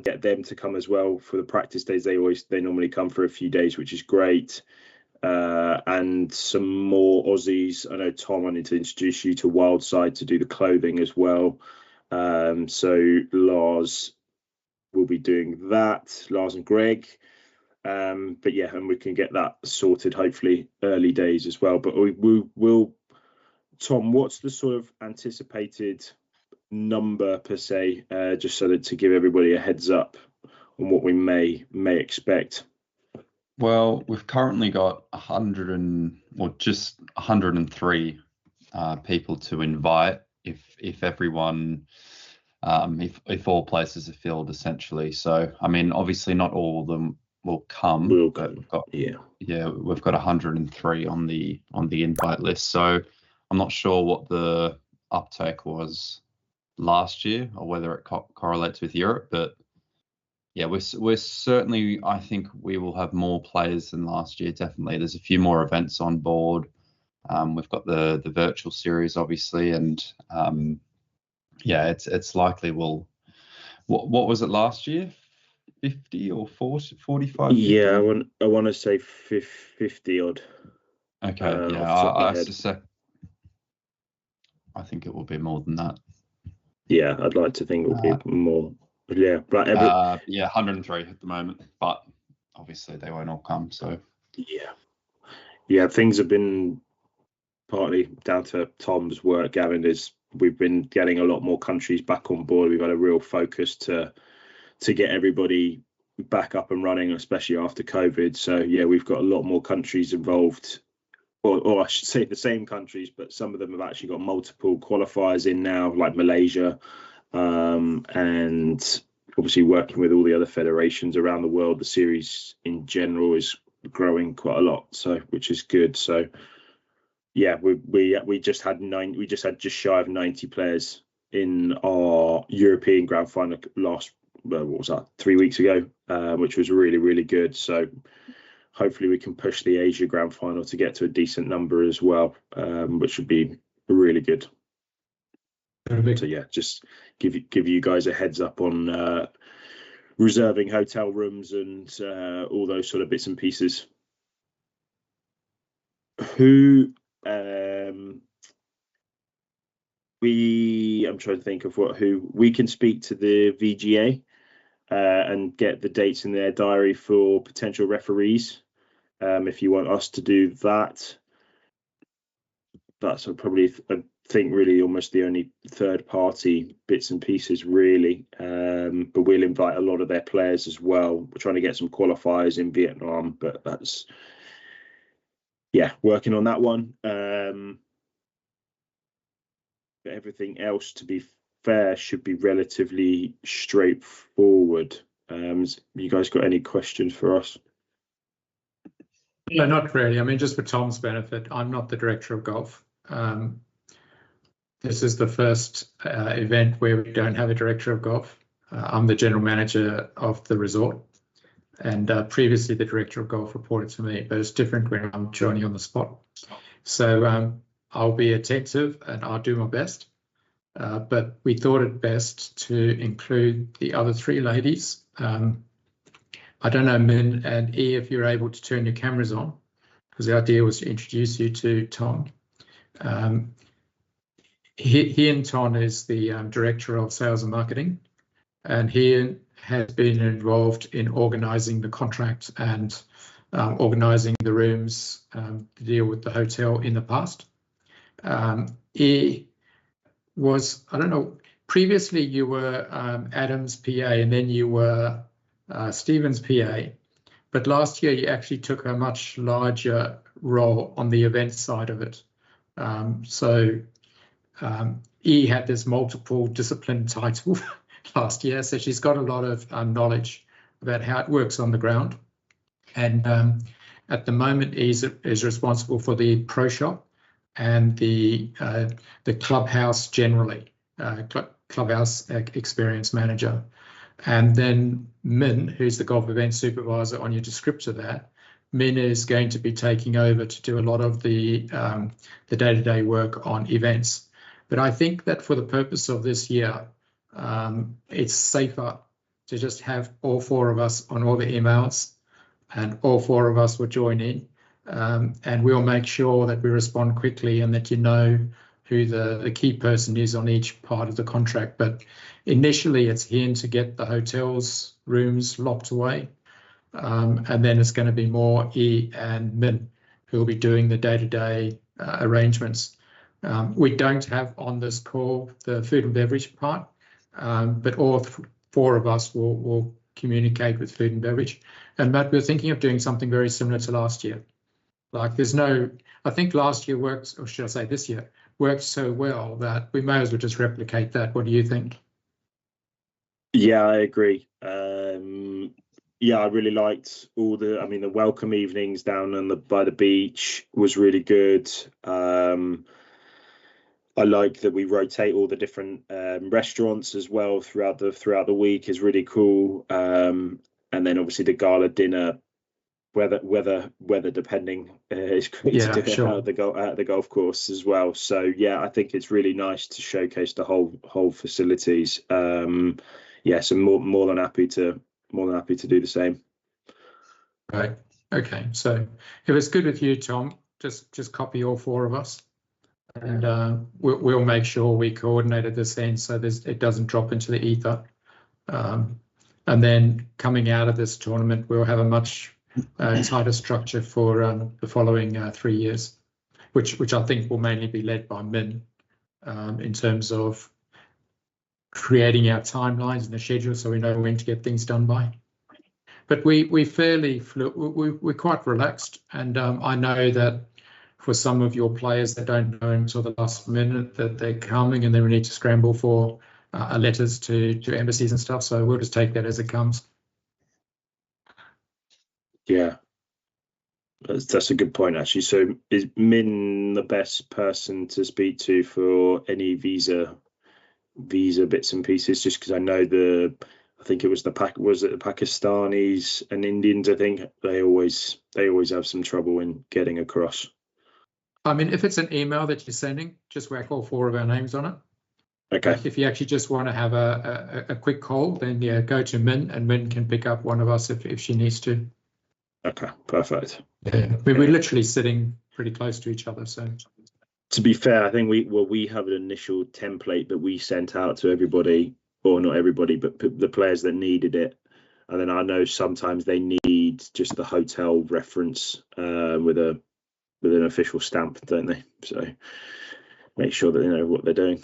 and get them to come as well for the practice days. They normally come for a few days, which is great. And some more Aussies. I know, Tom, I need to introduce you to Wildside to do the clothing as well. So Lars will be doing that, Lars and Greg. But yeah, and we can get that sorted hopefully early days as well. But we'll Tom, what's the sort of anticipated number per se, just so that to give everybody a heads up on what we may expect? Well, we've currently got just 103 people to invite if everyone if all places are filled, essentially. So I mean, obviously not all of them will come. We've got 103 on the invite list. So I'm not sure what the uptake was last year or whether it correlates with Europe, but yeah, we're certainly, I think we will have more players than last year. Definitely, there's a few more events on board. We've got the virtual series, obviously, and yeah, it's likely we'll. What was it last year? 50 or 40, 45? 50? Yeah, I want to say 50 odd. Okay, yeah, I think it will be more than that. Yeah, I'd like to think it will be more. But yeah, but 103 at the moment, but obviously they won't all come. So yeah, things have been partly down to Tom's work. Gavin, we've been getting a lot more countries back on board. We've had a real focus to get everybody back up and running, especially after COVID. So yeah, we've got a lot more countries involved, or I should say the same countries, but some of them have actually got multiple qualifiers in now, like Malaysia. And obviously working with all the other federations around the world, the series in general is growing quite a lot, so which is good. So yeah, we just had just shy of 90 players in our European Grand Final what was that, 3 weeks ago, which was really, really good. So hopefully we can push the Asia Grand Final to get to a decent number as well, which would be really good. So yeah, just give you guys a heads up on reserving hotel rooms and all those sort of bits and pieces. I'm trying to think of who we can speak to the VGA and get the dates in their diary for potential referees. If you want us to do that, that's probably I think really almost the only third party bits and pieces really, but we'll invite a lot of their players as well. We're trying to get some qualifiers in Vietnam, but that's working on that one. But everything else, to be fair, should be relatively straightforward. You guys got any questions for us? No, not really. I mean, just for Tom's benefit, I'm not the director of golf. This is the first event where we don't have a director of golf. I'm the general manager of the resort, and previously the director of golf reported to me, but it's different when I'm joining on the spot. So I'll be attentive and I'll do my best, but we thought it best to include the other three ladies. I don't know, Min and E, if you're able to turn your cameras on, because the idea was to introduce you to Tom. Hien Ton is the Director of Sales and Marketing, and Hien has been involved in organising the contract and organising the rooms to deal with the hotel in the past. E was, I don't know, previously you were Adam's PA and then you were Stephen's PA, but last year you actually took a much larger role on the event side of it. E had this multiple discipline title last year, so she's got a lot of knowledge about how it works on the ground. And at the moment, E is responsible for the pro shop and the clubhouse generally, clubhouse experience manager. And then Min, who's the golf event supervisor on your descriptor there, Min is going to be taking over to do a lot of the day-to-day work on events. But I think that for the purpose of this year, it's safer to just have all 4 of us on all the emails, and all 4 of us will join in, and we'll make sure that we respond quickly and that you know who the key person is on each part of the contract. But initially it's Ian to get the hotels rooms locked away, and then it's going to be more E and Min who will be doing the day-to-day arrangements. We don't have on this call the food and beverage part, but all 4 of us will communicate with food and beverage. And Matt, we're thinking of doing something very similar to last year. Like I think last year worked, or should I say this year, worked so well that we may as well just replicate that. What do you think? Yeah, I agree. Yeah, I really liked the welcome evenings down by the beach was really good. I like that we rotate all the different restaurants as well throughout the week is really cool. And then obviously the gala dinner, weather depending, is great to do it sure. out at the golf course as well. So yeah, I think it's really nice to showcase the whole facilities. Yeah, so more than happy to do the same. Right. Okay. So if it's good with you, Tom, just copy all 4 of us, and we'll make sure we coordinate at this end so it doesn't drop into the ether. And then coming out of this tournament, we'll have a much tighter structure for the following 3 years, which I think will mainly be led by Min in terms of creating our timelines and the schedule so we know when to get things done by. But we're quite relaxed, and I know that for some of your players that don't know until the last minute that they're coming, and then we need to scramble for letters to embassies and stuff. So we'll just take that as it comes. Yeah, that's a good point actually. So is Min the best person to speak to for any visa bits and pieces? Just because I know I think it was the Pakistanis and Indians. I think they always have some trouble in getting across. I mean, if it's an email that you're sending, just whack all 4 of our names on it. Okay. But if you actually just want to have a quick call, then yeah, go to Min, and Min can pick up one of us if she needs to. Okay, perfect. Yeah, we're literally sitting pretty close to each other. So to be fair, I think we have an initial template that we sent out to everybody, or not everybody, but the players that needed it. And then I know sometimes they need just the hotel reference with an official stamp, don't they? So make sure that they know what they're doing.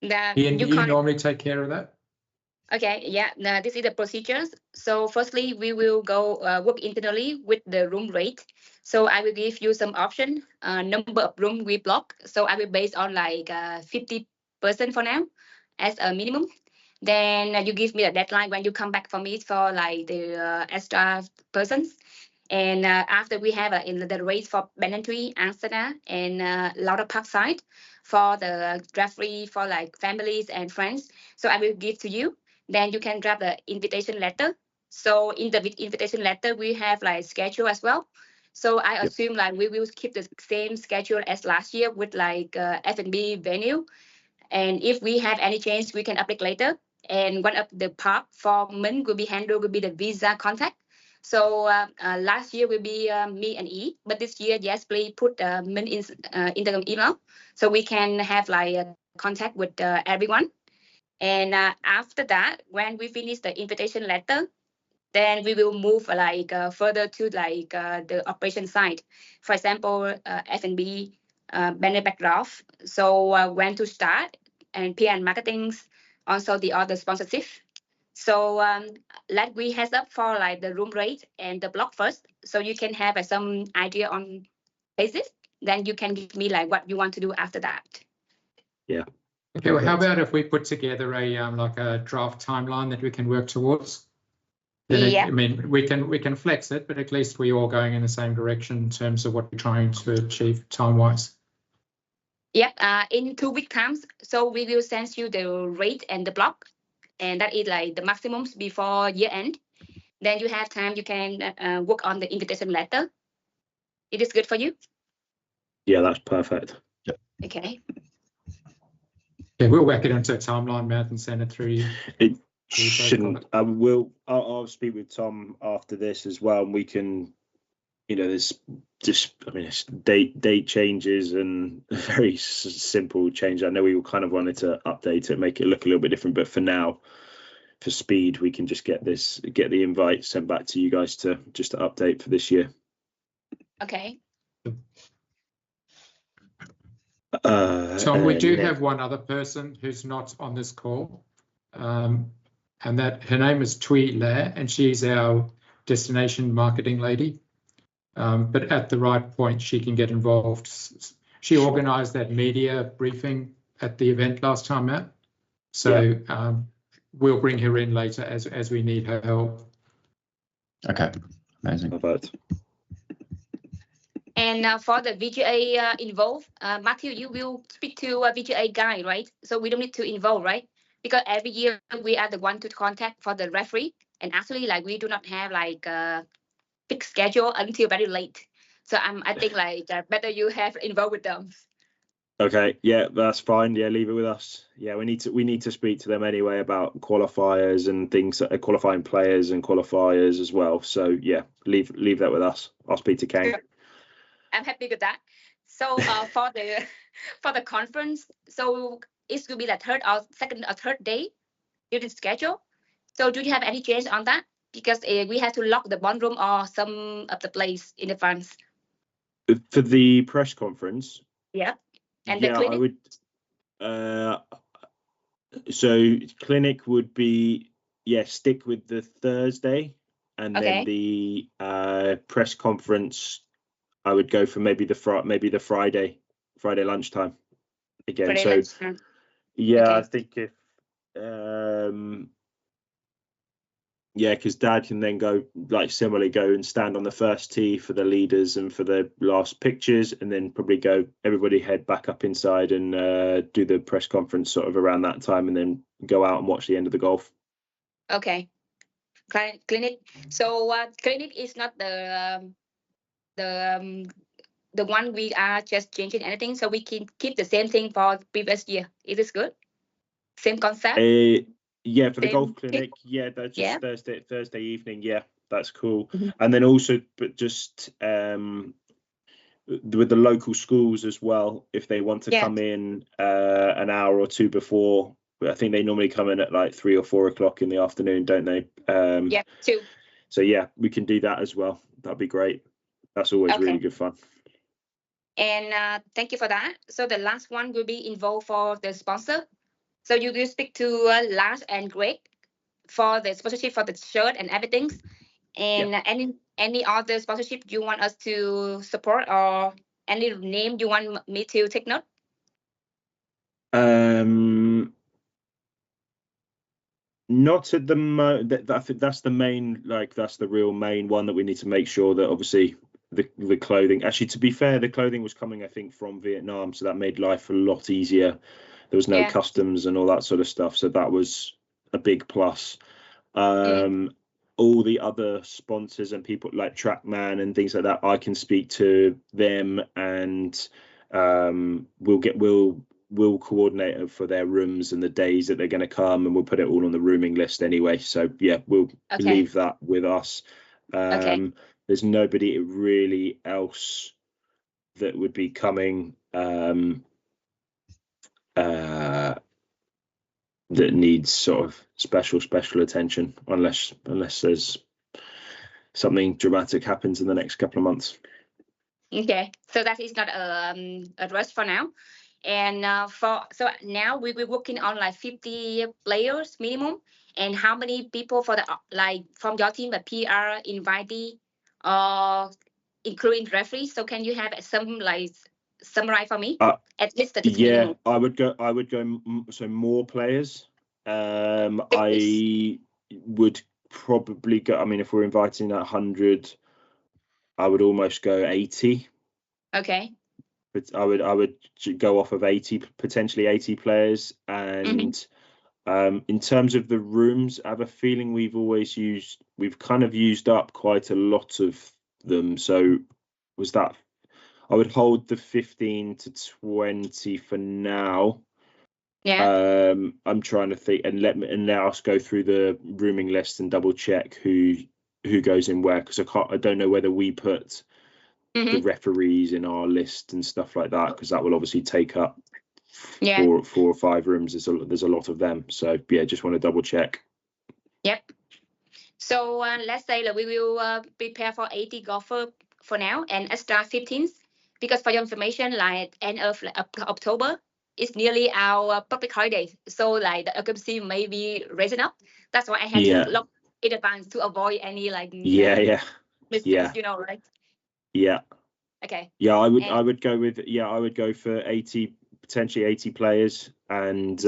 Ian, do you normally take care of that? Okay, yeah, this is the procedures. So firstly, we will go work internally with the room rate. So I will give you some option, number of room we block. So I will base on like 50% for now as a minimum. Then you give me a deadline when you come back for me for like the extra persons. And after we have in the rate for Benentry, Astana, and Lauder Parkside for the draft-free for like families and friends. So I will give to you. Then you can grab the invitation letter. So in the invitation letter, we have like schedule as well. So I assume like we will keep the same schedule as last year with like F&B venue. And if we have any change, we can update later. And one of the part for Min will be the visa contact. So last year will be me and E, but this year, yes, please put Min in the email so we can have like contact with everyone. And after that, when we finish the invitation letter, then we will move like further to like the operation side. For example, F&B, banner backdrop. So when to start, and PR and marketing, also the other sponsorship. So let we heads up for like the room rate and the block first, so you can have some idea on basis. Then you can give me like what you want to do after that. Yeah. Okay, well, how about if we put together like a draft timeline that we can work towards? Then I mean, we can flex it, but at least we're all going in the same direction in terms of what we're trying to achieve time-wise. Yep, in 2 week times, so we will send you the rate and the block, and that is like the maximums before year end. Then you have time, you can work on the invitation letter. It is good for you? Yeah, that's perfect. Yep. Okay. Yeah, we'll whack it into a timeline, Matt, and send it through you. Shouldn't. I'll speak with Tom after this as well, and we can. There's just, it's date changes and a very simple change. I know we kind of wanted to update it, make it look a little bit different, but for now, for speed, we can just get the invite sent back to you guys to update for this year. Okay. Tom, we do have one other person who's not on this call, and that her name is Tui Lair, and she's our destination marketing lady. But at the right point, she can get involved. She organised that media briefing at the event last time out, so we'll bring her in later as we need her help. Okay, amazing. And for the VGA involved, Matthew, you will speak to a VGA guy, right? So we don't need to involve, right? Because every year we are the one to contact for the referee, and actually, we do not have a fixed schedule until very late. So I think better you have involved with them. Okay, yeah, that's fine. Yeah, leave it with us. Yeah, we need to speak to them anyway about qualifiers and things, qualifying players and qualifiers as well. So yeah, leave that with us. I'll speak to Kang. Sure. I'm happy with that. So for the conference, so it will be the second or third day during schedule. So do you have any change on that? Because we have to lock the ballroom or some of the place in advance. For the press conference. Yeah. And the clinic? I would. So clinic would be stick with the Thursday, and then the press conference. I would go for maybe the Friday lunchtime again. Friday lunchtime. I think if because Dad can then go similarly go and stand on the first tee for the leaders and for the last pictures, and then probably everybody head back up inside and do the press conference sort of around that time, and then go out and watch the end of the golf. Okay. Clinic. So clinic is not the one we are just changing anything, so we can keep the same thing for previous year. Is this good? Same concept? Yeah, for the golf clinic, that's just Thursday evening. Yeah, that's cool. Mm-hmm. And then also, but just with the local schools as well, if they want to come in an hour or two before, I think they normally come in at 3 or 4 o'clock in the afternoon, don't they? 2. So yeah, we can do that as well. That'd be great. That's always really good fun. And thank you for that. So the last one will be involved for the sponsor. So you will speak to Lars and Greg for the sponsorship for the shirt and everything. And any other sponsorship you want us to support, or any name you want me to take note? Not at the moment. I think that's the main, that's the real main one that we need to make sure that obviously the clothing. Actually, to be fair, the clothing was coming, I think, from Vietnam, so that made life a lot easier. There was no customs and all that sort of stuff, so that was a big plus. All the other sponsors and people like Trackman and things like that, I can speak to them, and we'll coordinate for their rooms and the days that they're going to come, and we'll put it all on the rooming list anyway. So yeah, we'll leave that with us. There's nobody really else that would be coming that needs sort of special attention, unless there's something dramatic happens in the next couple of months. Okay, so that is not a rush for now. And so now we will working on 50 players minimum. And how many people for the from your team, the PR invitee, including referees? So can you have some summarize for me? At least that is minimum. I would go so more players. I would probably go. I mean, if we're inviting 100, I would almost go 80. Okay. But I would go off of 80, potentially 80 players. And in terms of the rooms, I have a feeling we've kind of used up quite a lot of them. So I would hold the 15 to 20 for now. Yeah. I'm trying to think, and let us go through the rooming list and double check who goes in where, because I don't know whether we put the referees in our list and stuff like that, because that will obviously take up four or five rooms. There's a lot of them, so yeah, just want to double check. Yep. So let's say that we will prepare for 80 golfer for now and extra 15, because for your information, like end of October is nearly our public holiday, so like the occupancy may be raising up. That's why I had to lock in advance to avoid any like mistakes, you know, right? Yeah. Okay. Yeah, I would go for 80, potentially 80 players, and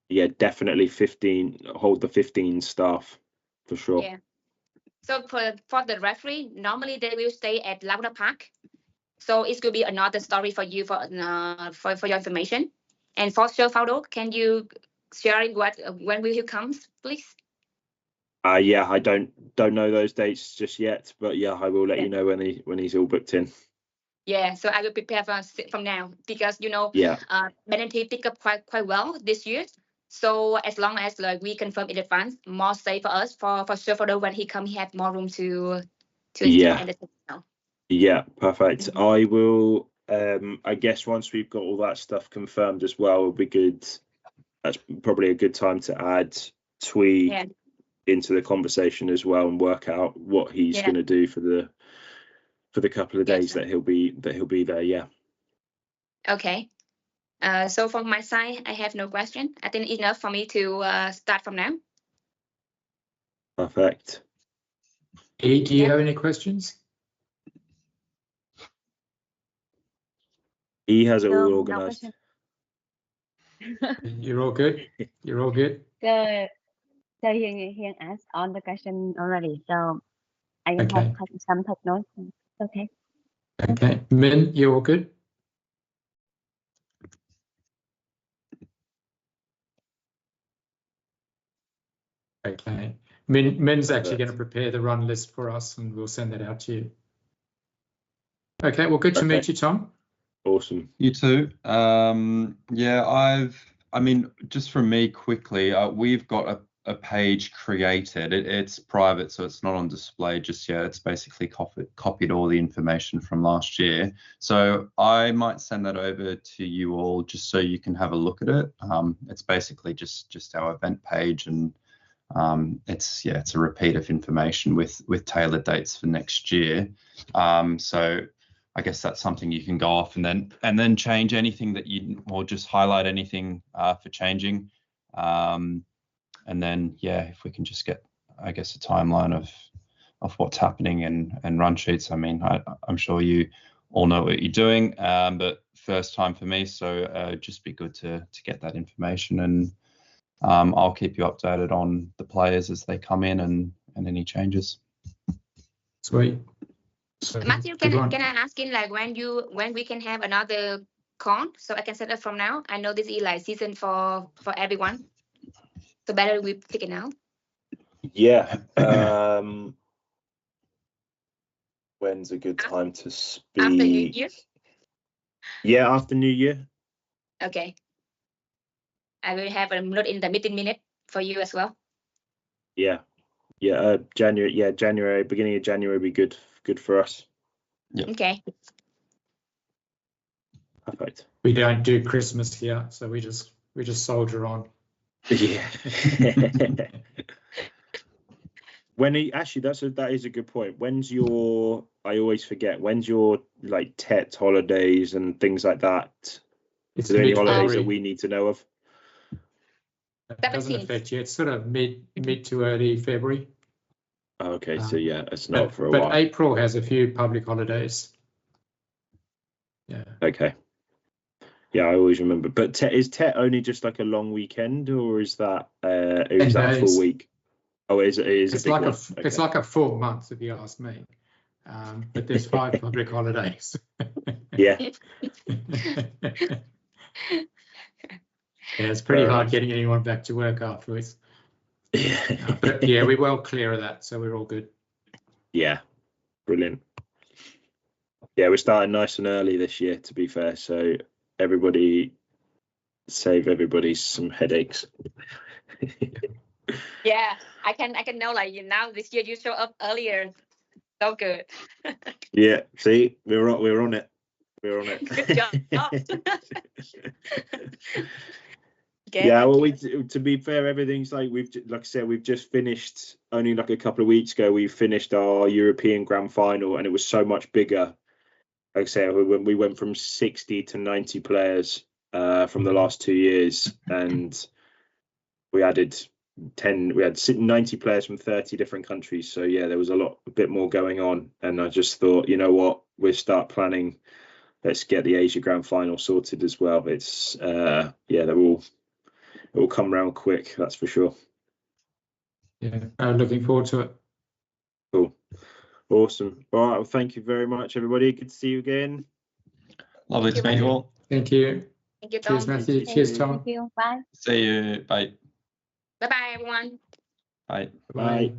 yeah, definitely 15. Hold the 15 staff for sure. Yeah. So for the referee, normally they will stay at Laguna Park. So it could be another story for you for your information. And for sure, Faudo, can you share when will he come, please? Yeah, I don't know those dates just yet, but yeah, I will let you know when he's all booked in. Yeah, so I will prepare from now, because you know, Benetton pick up quite well this year. So as long as like we confirm in advance, more safe for us. For sure, Faudo, when he come, he have more room to entertain. Yeah, perfect. I will. I guess once we've got all that stuff confirmed as well, it'll be good. That's probably a good time to add Twee into the conversation as well, and work out what he's going to do for the couple of days that he'll be there. Yeah. Okay. So from my side, I have no question. I think enough for me to start from now. Perfect. Do you have any questions? He has it all organized. You're all good? You're all good? So he asked all the question already. So I have some take notes. Okay. Okay. Min, you all good? Okay. Min's actually going to prepare the run list for us, and we'll send that out to you. Okay. Well, good to meet you, Tom. Awesome. You too. Yeah, I mean, just from me quickly, we've got a page created. It's private, so it's not on display just yet. It's basically copied all the information from last year. So I might send that over to you all just so you can have a look at it. It's basically just our event page, and it's a repeat of information with tailored dates for next year. So I guess that's something you can go off and then change anything that or just highlight anything for changing. And then, if we can just get, I guess, a timeline of what's happening and run sheets. I mean, I'm sure you all know what you're doing, but first time for me. So just be good to get that information, and I'll keep you updated on the players as they come in and any changes. Sweet. So, Matthew, can I ask in like when we can have another con, so I can set up from now? I know this is like season for everyone, so better we pick it now. Yeah. When's a good time to speak? After New Year. Yeah, after New Year. Okay. I will have a note in the meeting minute for you as well. Yeah. January. Yeah, January. Beginning of January would be good for us. Yeah. Okay. Perfect. We don't do Christmas here, so we just soldier on. Yeah. That is a good point. I always forget, when's your like Tet holidays and things like that? It's Are there any holidays that we need to know of? It doesn't affect you. It's sort of mid to early February. Okay, so yeah, it's not for a while. But April has a few public holidays. Yeah. Okay. Yeah, I always remember. But is Tet only just like a long weekend, or is that a full week? Oh, it is. It's like it's like a full month, if you ask me. But there's 5 public holidays. Yeah. Yeah, it's pretty hard getting anyone back to work afterwards. But yeah, we're well clear of that, so we're all good. Yeah, brilliant. Yeah, we're starting nice and early this year, to be fair. So everybody save everybody some headaches. Yeah, I can know like now this year you show up earlier. So good. Yeah, see, we're on it. We're on it. Good job. Okay, yeah, well, thank to be fair, everything's like like I said, we've just finished only like a couple of weeks ago. We finished our European Grand Final, and it was so much bigger. Like I say, we went from 60 to 90 players from the last 2 years, and we added 10. We had 90 players from 30 different countries. So yeah, there was a bit more going on, and I just thought, you know what, we'll start planning. Let's get the Asia Grand Final sorted as well. It's yeah, it will come round quick, that's for sure. Yeah, looking forward to it. Cool. Awesome. All right, well, thank you very much, everybody. Good to see you again. Lovely to meet you all. Thank you. Thank you, Tom. Cheers, Matthew. Cheers, Tom. Thank you. Bye. See you. Bye. Bye bye, everyone. Bye. Bye.